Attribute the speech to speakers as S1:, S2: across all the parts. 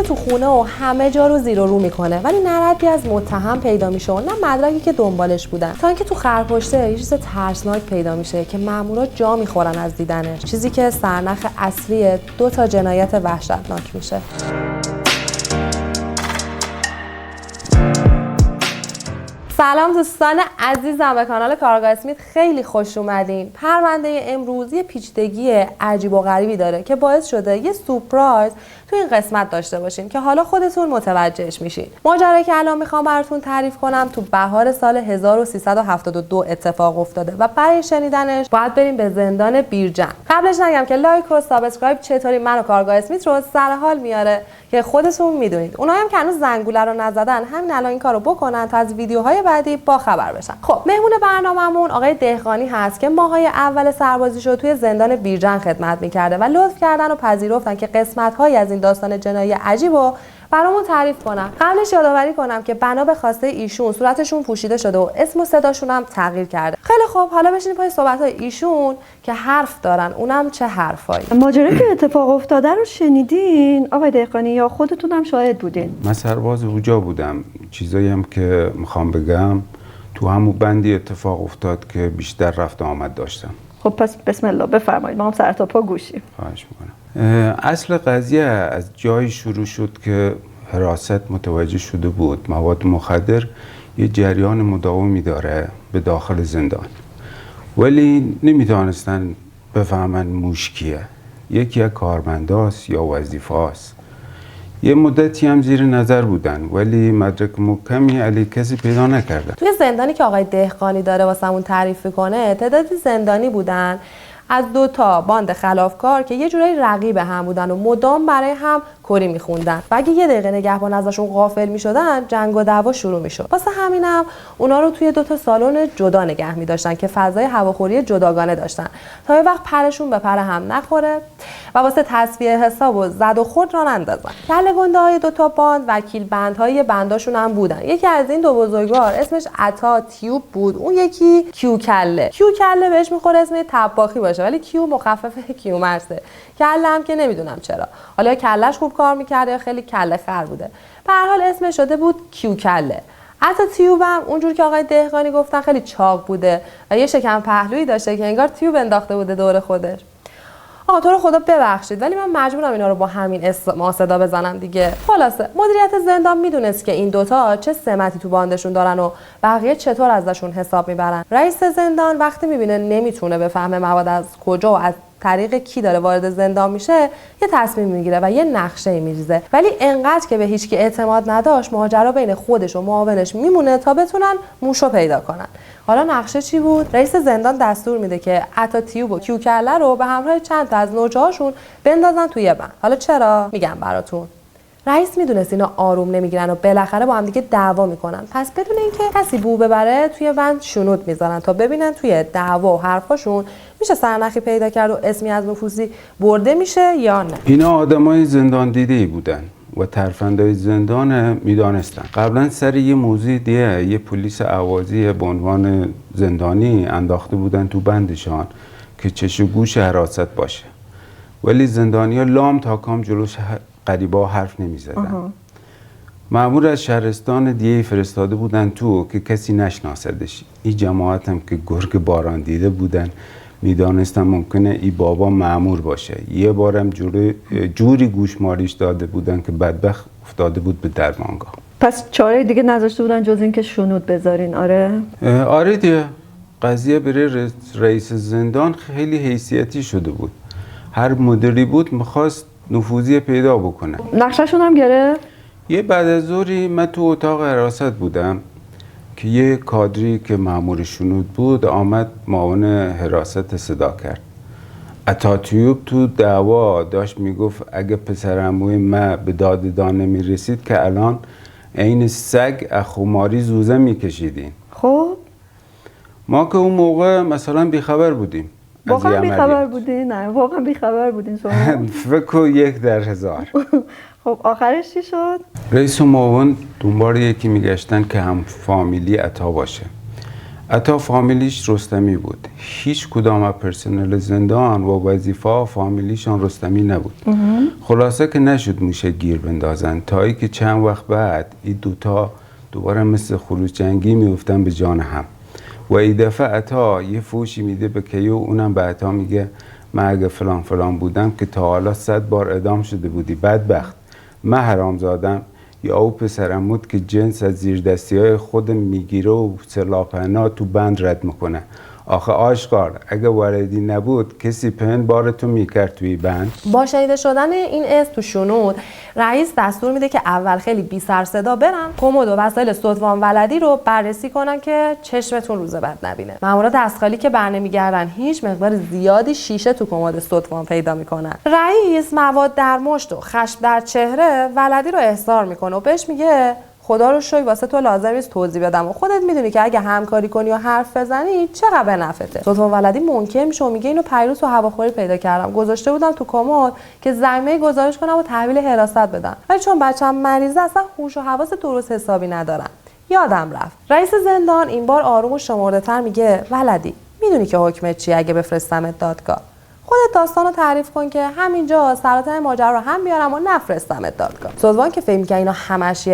S1: میره تو خونه و همه جا رو زیر و رو میکنه، ولی نه ردی از متهم پیدا میشه و نه مدرکی که دنبالش بودن، تا اینکه تو خرپشته یه چیز ترسناک پیدا میشه که مامورا جا میخورن از دیدنش، چیزی که سرنخ اصلی 2 تا جنایت وحشتناک میشه. سلام دوستان عزیزم به کانال کارگاه اسمیت، خیلی خوش اومدین. پرونده امروز یه پیچیدگی عجیب و غریبی داره که باعث شده یه سورپرایز تو این قسمت داشته باشیم که حالا خودتون متوجهش میشین. ماجرایی که الان میخوام براتون تعریف کنم تو بهار سال 1372 اتفاق افتاده و برای شنیدنش باید بریم به زندان بیرجند. قبلش نگم که لایک و سابسکرایب چطوری منو کارگاه اسمیت رو سر حال میاره که خودتون میدونید. اونایی هم که هنوز زنگوله رو نزدن همین الان این کارو بکنن تا از ویدیوهای بعدی با خبر بشن. خب مهمون برنامه‌مون آقای دهقانی هست که ماهای اول سربازیشو توی زندان بیرجند خدمت میکرده و لطف کردن و پذیرفتن که قسمت‌هایی از این داستان جنایی عجیبو برامون تعریف کنم. قبلش یادآوری کنم که بنا به خواسته ایشون صورتشون پوشیده شده و اسم و صداشون هم تغییر کرده. خیلی خوب، حالا بشینید پای صحبت‌های ایشون که حرف دارن، اونم چه حرفایی.
S2: ماجرایی که اتفاق افتاده رو شنیدین آقای دهقانی یا خودتون هم شاهد بودین؟
S3: من سرباز اوجا بودم. چیزایی هم که میخوام بگم تو همون بندی اتفاق افتاد که بیشتر رفت آمد داشتم.
S2: خب پس بسم الله بفرمایید، ما هم سر تا پا گوشیم.
S3: خواهش میکنم. اصل قضیه از جایی شروع شد که حراست متوجه شده بود مواد مخدر یه جریان مداومی داره به داخل زندان، ولی نمیتونستن بفهمن موش کیه. یکی از کارمنداست یا وظیفه‌است. یه مدتی هم زیر نظر بودن ولی مدرک محکمی علی کسی پیدا نکردن.
S1: توی زندانی که آقای دهقانی داره واسمون تعریف کنه تعدادی زندانی بودن از 2 تا باند خلافکار که یه جورایی رقیب هم بودن و مدام برای هم کری میخوندن و اگه یه دقیقه نگهبان ازشون غافل میشدن جنگ و دعوا شروع میشد. واسه همینم اونا رو توی 2 تا سالن جدا نگه میداشتن که فضای هواخوری جداگانه داشتن تا یه وقت پرشون به پر هم نخوره و واسه تصفیه حساب و زد و خورد را نندازن. کله گنده های 2 تا باند وکیل بندهای بنداشون هم بودن. یکی از این 2 بزرگوار اسمش عطا تیوب بود، اون یکی کیو کله. کیو کله بهش میخوره اسم تباخی باشه ولی کیو مخفف کیومرثه. کله هم که نمیدونم چرا، حالا کلهش خوب کار میکرده یا خیلی کله خر بوده، به هر حال اسمش شده بود کیو کله. حتی تیوب هم اونجور که آقای دهقانی گفتن خیلی چاق بوده و یه شکم پهلویی داشته که انگار تیوب انداخته بوده دور خودش. آقا تو رو خدا ببخشید ولی من مجبورم اینا رو با همین اسم صدا بزنم دیگه. خلاصه مدیریت زندان میدونست که این 2 تا چه سمتی تو باندشون دارن و بقیه چطور ازشون حساب میبرن. رئیس زندان وقتی میبینه نمیتونه بفهمه مواد از کجا و از طریق کی داره وارد زندان میشه یه تصمیم میگیره و یه نقشه میریزه، ولی انقدر که به هیچکی اعتماد نداشت ماجرا بین خودش و معاونش میمونه تا بتونن موشو پیدا کنن. حالا نقشه چی بود؟ رئیس زندان دستور میده که عطا تیوب و کیو کله رو به همراه چند تا از نوچه‌هاشون بندازن توی بند. حالا چرا؟ میگم براتون. رئیس میدونست اینا آروم نمیگیرن و بالاخره با هم دیگه دعوا میکنن، پس بدون اینکه کسی بو ببره توی بند شنود میذارن تا ببینن توی دعوا و حرفاشون میشه سرنخی پیدا کرد و اسمی از نفوذی برده میشه یا نه.
S3: اینا آدمای زندان دیده‌ای بودن و ترفندای زندان میدانستن. قبلا سر یه موضوع دیگه یه پلیس اهوازی به عنوان زندانی انداخته بودن تو بندشان که چش و گوش حراست باشه، ولی زندانیا لام تا کام جلوش غریبا حرف نمیزدن. مأمور از شهرستان دیگه فرستاده بودن تو که کسی نشناسدش. این جماعت هم که گرگ باران دیده بودن میدانستن ممکنه ای بابا مأمور باشه. یه بارم جوری گوشمالیش داده بودن که بدبخت افتاده بود به درمانگاه.
S2: پس چاره دیگه نذاشته بودن جز این که شنود بذارین؟
S3: آره دیگه. قضیه برای رئیس زندان خیلی حیثیتی شده بود. هر مدیری بود میخواست نفوذی پیدا بکنه.
S2: نقشه‌شون هم گرفت؟
S3: یه بعد از ظهری من تو اتاق حراست بودم که یه کادری که مأمور شنود بود آمد معاون حراست صدا کرد. عطا تیوب تو دعوا داشت میگفت اگه پسر عموی من به داددان نمیرسید که الان عین سگ از خماری زوزه میکشیدین.
S2: خب
S3: ما که اون موقع مثلا بیخبر بودیم.
S2: واقعا بیخبر بودین؟ نه واقعا بیخبر بودین شما؟
S3: فکر کن 1 در 1000.
S2: خب آخرش چی شد؟
S3: رئیس و معاون دنبال یکی میگشتن که هم فامیلی عطا باشه. عطا فامیلیش رستمی بود. هیچ کدام از پرسنل زندان و وظیفه فامیلیشان رستمی نبود. خلاصه که نشد موشه گیر بندازن تا ای که چند وقت بعد این دوتا دوباره مثل خروج جنگی میافتن به جان هم. و این دفعه عطا یه فوشی میده به کیو، اونم به عطا میگه من اگه فلان فلان بودم که تا حالا 100 بار اعدام شده بودی بدبخت. من حرام زادم یا او پسرمود که جنس از زیر دستی های خود میگیره و سلاپنا تو بند رد میکنه. آخه آشکار اگه ولدی نبود کسی پن بارتو میکرد توی بند.
S1: با شنیده شدن این اسم تو شنود، رئیس دستور میده که اول خیلی بی سر صدا برن کمد و وسایل ستوان ولدی رو بررسی کنن که چشمتون روز بد نبینه. مامورا دستخالی که برنمیگردن هیچ مقدار زیادی شیشه تو کمد ستوان پیدا میکنن. رئیس مواد در مشت و خشم در چهره ولدی رو احضار میکنه و بهش میگه خدا رو شکر واسه تو لازم نیست توضیح بدم و خودت میدونی که اگه همکاری کنی و حرف بزنی چقدر به نفعته. ستوان ولدی منکر میشه و میگه اینو پیروز تو هواخوری پیدا کردم، گذاشته بودم تو کمد که زمینه گزارش کنم و تحویل حراست بدم، ولی چون بچه‌م مریضه اصلا هوش و حواس درست حسابی ندارم، یادم رفت. رئیس زندان این بار آروم و شمرده‌تر میگه ولدی میدونی که حکمت چیه اگه بفرستمت دادگاه؟ خودت داستانو تعریف کن که همینجا سراتای ماجرا رو هم بیارم و نفرستمت دادگاه. ستوان که فکر می‌کنه اینا همش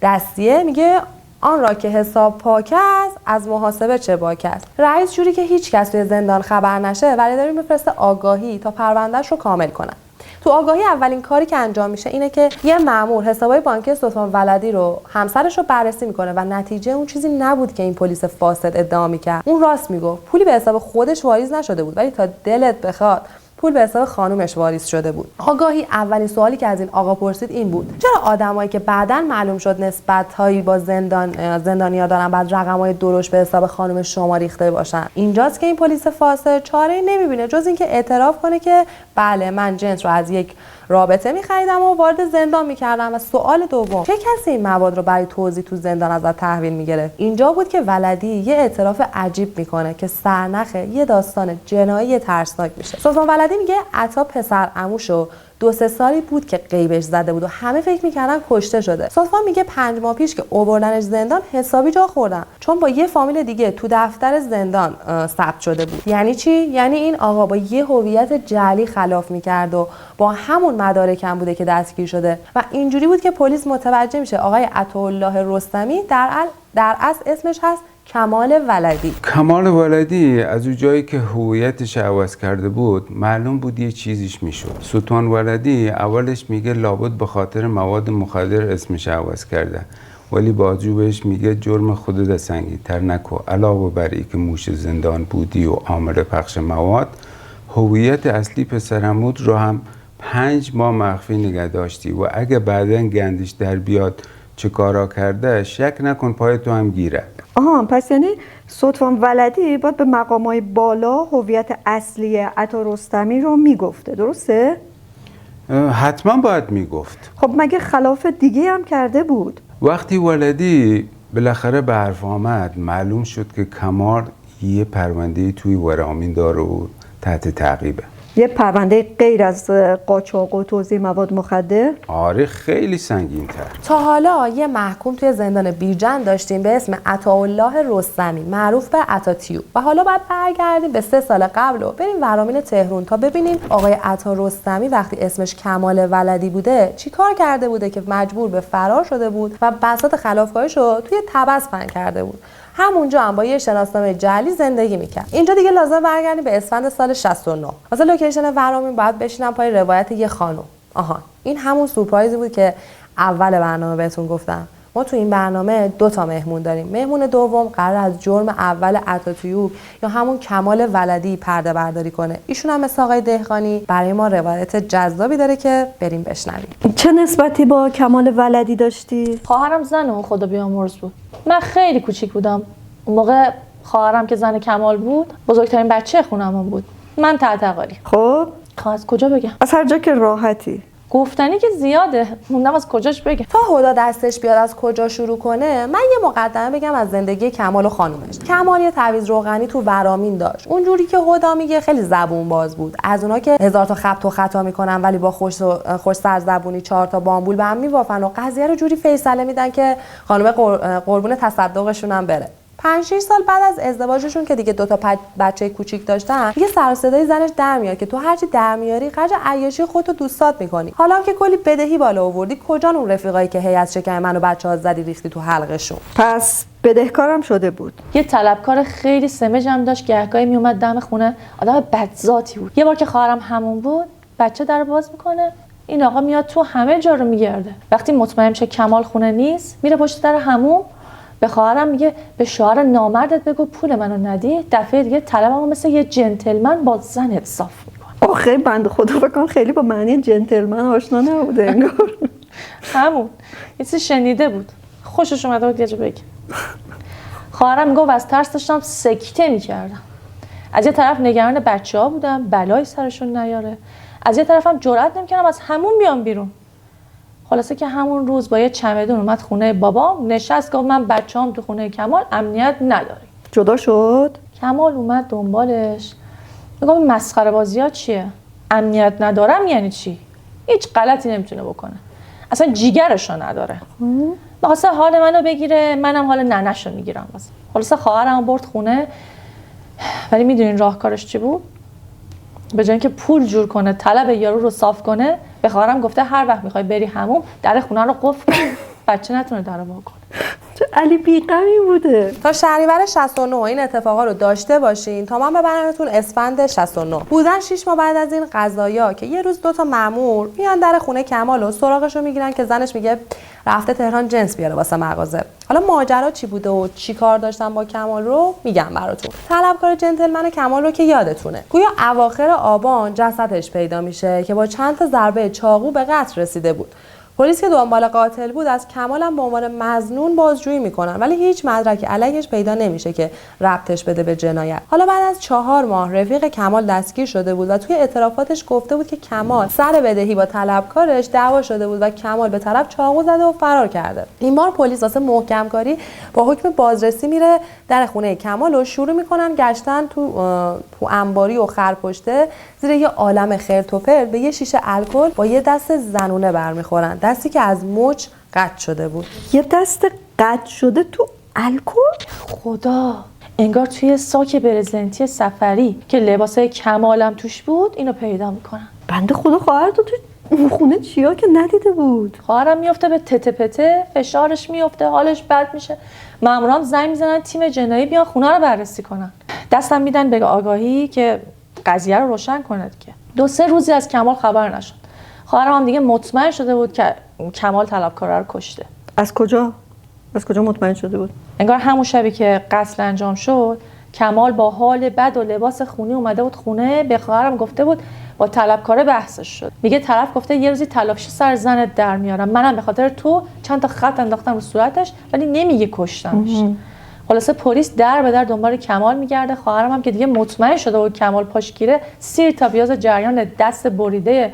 S1: دستیه میگه آن را که حساب پاک است از محاسبه چه باک است. رئیس جوری که هیچ کس توی زندان خبر نشه ولی داره میفرسته آگاهی تا پروندهش رو کامل کنن. تو آگاهی اولین کاری که انجام میشه اینه که یه مأمور حسابای بانکی ستوان ولدی رو همسرش رو بررسی میکنه و نتیجه اون چیزی نبود که این پلیس فاسد ادعا میکرد. اون راست میگفت، پولی به حساب خودش واریز نشده بود ولی تا دلت بخواد پول به حساب خانومش واریز شده بود. آگاهی اولین سوالی که از این آقا پرسید این بود: چرا آدمایی که بعداً معلوم شد نسبت‌هایی با زندانیا دارن بعد رقم‌های درشت به حساب خانم شما ریخته باشن؟ اینجاست که این پلیس فاسد چاره‌ای نمی‌بینه جز اینکه اعتراف کنه که بله من جنس رو از یک رابطه می‌خریدم و وارد زندان می‌کردم. و سوال دوم، چه کسی این مواد رو برای توزیع تو زندان ازت تحویل می‌گرفت؟ اینجا بود که ولدی یه اعتراف عجیب می‌کنه که سرنخ یه داستان جنایی ترسناک میشه. ستوان ولدی میگه عطا پسر عموشو 2-3 سالی بود که غیبش زده بود و همه فکر میکردن کشته شده. ستوان میگه 5 ماه پیش که آوردنش زندان حسابی جا خوردن چون با یه فامیل دیگه تو دفتر زندان ثبت شده بود. یعنی چی؟ یعنی این آقا با یه هویت جعلی خلاف میکرد و با همون مدارکم بوده که دستگیر شده و اینجوری بود که پلیس متوجه میشه آقای عطاالله رستمی در اصل اسمش هست کمال ولدی.
S3: کمال ولدی از اون جایی که هویتش عوض کرده بود معلوم بود یه چیزیش میشد. ستوان ولدی اولش میگه لابد به خاطر مواد مخدر اسمش عوض کرده ولی بازجو بهش میگه جرم خودت سنگین‌تر نکن. علاوه بر اینکه موش زندان بودی و عامل پخش مواد، هویت اصلی پسرعموت رو هم 5 ماه مخفی نگه داشتی و اگه بعداً گندش در بیاد چه کارا کرده شک نکن پای تو هم گیره.
S2: آها، پس یعنی ستوان ولدی باید به مقامای بالا هویت اصلی عطا رستمی رو میگفته، درسته؟
S3: حتما باید میگفت.
S2: خب مگه خلاف دیگه هم کرده بود؟
S3: وقتی ولدی بالاخره به حرف آمد معلوم شد که کمال یه پرونده توی ورامین داره و تحت تعقیبه.
S2: یه پرونده غیر از قاچاق و توزیع مواد مخدر؟
S3: آره خیلی سنگین تر.
S1: تا حالا یه محکوم توی زندان بیرجند داشتیم به اسم عطاالله رستمی معروف به عطاتیوب و حالا باید برگردیم به 3 سال قبل و بریم ورامین تهران تا ببینیم آقای عطا رستمی وقتی اسمش کمال ولدی بوده چی کار کرده بوده که مجبور به فرار شده بود و بساط خلافکاریش رو توی طبس پهن کرده بود. همونجا هم با یه شناسنامه جعلی زندگی میکرد. اینجا دیگه لازم برگردیم به اسفند سال 69. واسه لوکیشن ورامین باید بشینم پای روایت یه خانم. آها، این همون سورپرایزی بود که اول برنامه بهتون گفتم. ما تو این برنامه 2 تا مهمون داریم. مهمون دوم قرار از جرم اول عطاتیوب یا همون کمال ولدی پرده برداری کنه. ایشون هم مثل آقای دهقانی برای ما روایت جذابی داره که بریم بشنویم.
S2: چه نسبتی با کمال ولدی داشتی؟
S4: خواهرم زن اون خدا بیامرز بود. من خیلی کوچیک بودم. اون موقع خواهرم که زن کمال بود بزرگترین بچه خونمون بود. من تعتقلی.
S2: خب
S4: از کجا بگم؟
S2: از هر جا که راحتی.
S4: گفتنی که زیاده، موندم از کجاش بگم.
S1: تا خدا دستش بیاد از کجا شروع کنه من یه مقدمه بگم از زندگی کمال و خانومش. کمال یه تعویض روغنی تو ورامین داشت. اونجوری که خدا میگه خیلی زبون باز بود، از اونا که 1000 تا خبط و خطا میکنن ولی با خوش سرزبونی 4 تا بامبول به هم میوافن و قضیه رو جوری فیصله میدن که خانم قربون تصدقشون هم بره. 5-6 سال بعد از ازدواجشون که دیگه 2 تا بچه کوچیک داشتن، دیگه سر و صدای زنش در میاد که تو هرچی در میاری خرج عیاشی خودتو دوستات میکنی. حالا که کلی بدهی بالا آوردی، کجا اون رفیقایی که هی از شکم منو بچه‌ها زدی ریختی تو حلقشون؟
S2: پس بدهکارم شده بود.
S4: یه طلبکار خیلی سمج هم داشت، گهگاهی میومد دم خونه، آدم بدذاتی بود. یه بار که خواهرم همون بود، بچه در باز میکنه، این آقا میاد تو همه جا رو میگرده. وقتی مطمئن شه کمال خونه نیست، میره پشت در حموم، به خواهرم میگه به شوهر نامردت بگو پول منو ندی، دفعه دیگه طلبمو مثل یه جنتلمن با زنت صاف میکنه.
S2: آخه بنده خدا بکن خیلی با معنی جنتلمن آشنا نبوده انگار.
S4: همون یه چیزی شنیده بود، خوشش اومده بود یه جا بگه. خواهرم میگه از ترس داشتم سکته میکردم. از یه طرف نگران بچه‌ها بودم بلایی سرشون نیاره، از یه طرفم جرئت نمی‌کردم از همون بیام بیرون. خلاصه که همون روز با یه چمدون اومد خونه بابام، نشست گفت من بچه‌ام تو خونه کمال امنیت نداری.
S2: جدا شد.
S4: کمال اومد دنبالش، میگم مسخره بازی‌ها چیه؟ امنیت ندارم یعنی چی؟ هیچ غلطی نمیتونه بکنه. اصلا جیگرشو نداره. واسه حال منو بگیره، منم حال ننه‌شو میگیرم واسه. خلاصه خواهرم برد خونه، ولی میدونین راهکارش چی بود؟ به جای اینکه پول جور کنه طلب یارو رو صاف کنه، به خواهرم گفته هر وقت میخوای بری حموم در خونه رو قفل کن، بچه نتونه در رو وا کنه.
S2: چه علی بی‌غمی بوده.
S1: تا شهریور 69 این اتفاقا رو داشته باشین تا من ببرمتون اسفند 69. بودن 6 ماه بعد از این قضایا که یه روز 2 تا مأمور میان در خونه کمال و سراغش رو میگیرن که زنش میگه رفته تهران جنس بیاره واسه مغازه. حالا ماجرا چی بوده و چی کار داشتن با کمال رو میگم براتون. طلبکار جنتلمن کمال رو که یادتونه، گویا اواخر آبان جسدش پیدا میشه که با چند تا ضربه چاقو به قتل رسیده بود. پلیس که دنبال قاتل بود از کمال هم به عنوان مظنون بازجویی میکنن، ولی هیچ مدرکی علیهش پیدا نمیشه که ربطش بده به جنایت. حالا بعد از 4 ماه رفیق کمال دستگیر شده بود و توی اعترافاتش گفته بود که کمال سر بدهی با طلبکارش دعوا شده بود و کمال به طرف چاقو زده و فرار کرده. این بار پلیس واسه محکم کاری با حکم بازرسی میره در خونه کمال و شروع میکنن گشتن تو انباری و خرپشته زیر یه عالم خرت و پرت به یه شیشه الکل با یه دست زنونه برمیخورن، دستی که از مچ قطع شده بود.
S2: یه دست قطع شده تو الکل؟
S4: خدا، انگار توی ساک برزنتی سفری که لباسای کمالم توش بود اینو پیدا میکنن.
S2: بنده خدا خواهر تو اون خونه چیا که ندیده بود.
S4: خواهرم میفته به تته پته، فشارش میفته، حالش بد میشه. مامورام زنگ میزنن تیم جنایی بیان خونه رو بررسی کنن. دستم میدن به آگاهی که قضیه رو روشن کنه دیگه. 2-3 روزی از کمال خبر نشد. خواهرم هم دیگه مطمئن شده بود که کمال طلبکار رو کشته.
S2: از کجا مطمئن شده بود؟
S4: انگار همون شبی که قتل انجام شد، کمال با حال بد و لباس خونی اومده بود خونه، به خواهرم گفته بود با طلبکار بحثش شد. میگه طرف گفته یه روزی تلافشی سر زنت در میارم، منم به خاطر تو چند تا خط انداختم رو صورتش، ولی نمیگه کشتمش. خلاصه پلیس در به در دنبال کمال میگرده. خواهرم هم که دیگه مطمئن شده بود کمال پاشگیره، سیر تا بیاز جریان دست بریده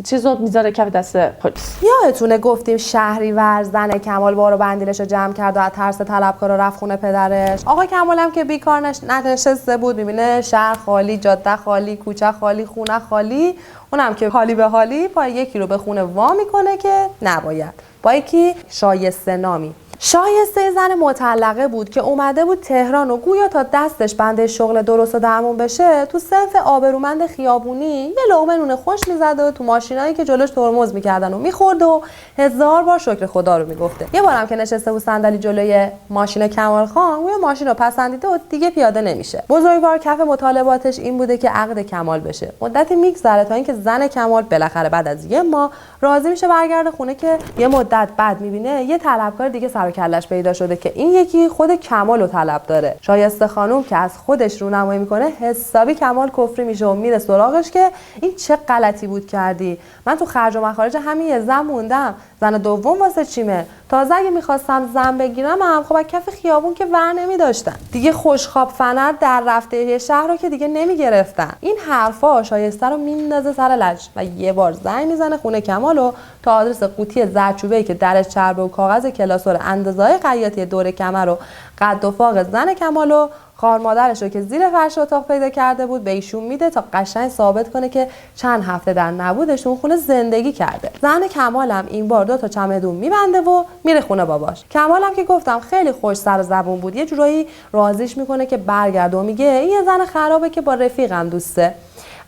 S4: چیزو میذاره کف دست پلیس.
S1: یادتونه گفتیم شهریور زن کمال بارو بندیلش رو جمع کرد و از ترس طلبکارا رفت خونه پدرش. آقا کمال هم که بیکار نشسته بود، میبینه شهر خالی، جاده خالی، کوچه خالی، خونه خالی، اونم که حالی به حالی پای یکی رو به خونه وا میکنه که نباید، با یکی شایسته نامی. شایسته زن مطلقه بود که اومده بود تهران و گویا تا دستش بنده شغل درست و درمون بشه تو صنف آبرومند خیابونی یه لقمه نون خوش میزد و تو ماشینایی که جلوش ترمز میکردن و میخورد و 1000 بار شکر خدا رو میگفته. یه بارم که نشسته بود صندلی جلوی ماشین کمال خان، گویا ماشین رو پسندیده و دیگه پیاده نمیشه. بزرگوار کف مطالباتش این بوده که عقد کمال بشه. مدتی میگذره تا اینکه زن کمال بالاخره بعد از 1 ماه راضی میشه برگرده خونه که یه مدت بعد میبینه یه طلبکار دیگه سر و کلش پیدا شده که این یکی خود کمال رو طلب داره. شایسته خانم که از خودش رونمایی میکنه، حسابی کمال کفری میشه و میره سراغش که این چه غلطی بود کردی، من تو خرج و مخارج همین یه زن موندم، زن دوم واسه چیمه، تازه اگه میخواستم زن بگیرم هم خب از کف خیابون که ور نمیداشتن دیگه، خوشخواب فنر در رفته یه شهر رو که دیگه نمیگرفتن. این حرفا شایسته رو میندازه سر لج و یه بار زنگ میزنه خونه کمالو تا آدرس قوطی زردچوبه‌ای که درش چربه و کاغذ کلاسور اندازه‌های خیاطی دور کمر و قد و فاق زن کمالو خواهر مادرش رو که زیر فرش اتاق پیدا کرده بود به ایشون میده تا قشنگ ثابت کنه که چند هفته در نبودش تو اون خونه زندگی کرده. زن کمالم این بار 2 تا چمدون میبنده و میره خونه باباش. کمالم که گفتم خیلی خوش سر و زبون بود، یه جورایی راضیش میکنه که برگرده و میگه این یه زن خرابه که با رفیقم دوسته.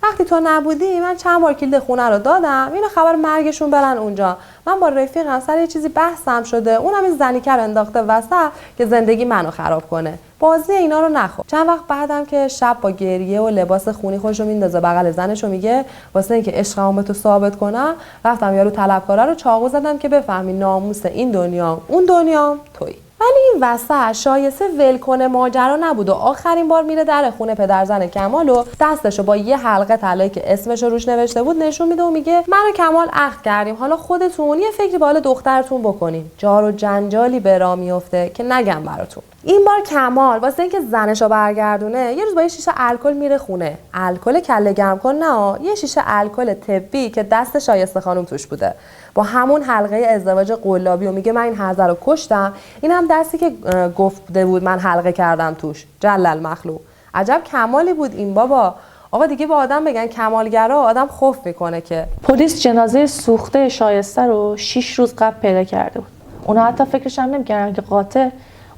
S1: وقتی تو نبودی من چند بار کلید خونه رو دادم، اینو خبر مرگشون برن اونجا. من با رفیقم سر یه چیزی بحثم شده، اونم این زنیکر انداخته وسط که زندگی منو خراب کنه. بازی اینا رو نخور. چند وقت بعدم که شب با گریه و لباس خونی خودشو میندازه بغل زنشو میگه واسه اینکه عشقمو به تو ثابت کنم رفتم یارو طلبکارا رو چاقو زدم که بفهمی ناموس این دنیا اون دنیا تویی. ولی این وسط شایسته ول کنه ماجرا نبود و آخرین بار میره در خونه پدرزن کمال و دستشو با یه حلقه طلایی که اسمش روش نوشته بود نشون میده و میگه من و کمال عقد کردیم، حالا خودتون یه فکری به حال دخترتون بکنین. جار و جنجالی به راه میفته که نگم براتون. این بار کمال واسه اینکه زنشو برگردونه یه روز با یه شیشه الکل میره خونه. الکل کله گرم کن نه، یه شیشه الکل طبی که دست شایسته خانم توش بوده با همون حلقه ازدواج قلابی و میگه من این هرزه رو کشتم، این هم دستی که گفته بود من حلقه کردم توش. جلل مخلوق. عجب کمالی بود این بابا. آقا دیگه با آدم بگن کمالگرا آدم خوف میکنه که.
S4: پلیس جنازه سوخته شایسته رو 6 روز قبل پیدا کرده بود. اونا حتی فکرش هم نمی‌کردن که قاتل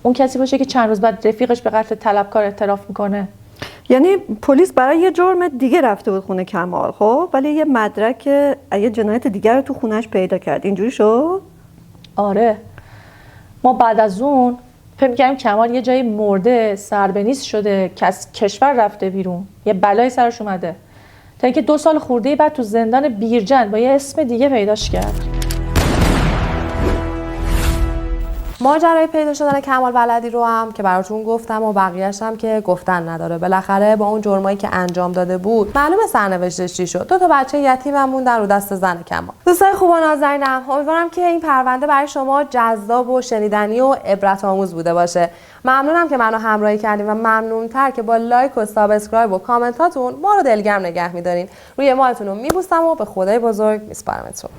S4: اون کسی باشه که چند روز بعد رفیقش به قتل طلبکار اعتراف میکنه.
S2: یعنی پلیس برای یه جرم دیگه رفته بود خونه کمال، خب ولی یه مدرک یه جنایت دیگر رو تو خونش پیدا کرد. اینجوری شد؟
S4: آره. ما بعد از اون فکر می‌کردیم کمال یه جایی مرده، سربنیز شده، کشور رفته بیرون، یه بلایی سرش اومده. تا اینکه 2 سال خورده بعد تو زندان بیرجند با یه اسم دیگه پیداش کرد.
S1: ماجرای پیدا شدن کمال بلدی رو هم که براتون گفتم و بقیه‌اش هم که گفتن نداره. بالاخره با اون جرمایی که انجام داده بود معلومه سرنوشتش چی شد. 2 تا بچه یتیم هم موندن رو دست زن کمال. دوستای خوب و نازنینم، امیدوارم که این پرونده برای شما جذاب و شنیدنی و عبرت آموز بوده باشه. ممنونم که منو همراهی کردین و ممنون‌تر که با لایک و سابسکرایب و کامنتاتون ما رو دلگرم نگه می‌دارین. روی ماهتون رو میبوسم و به خدای بزرگ میسپارمتون.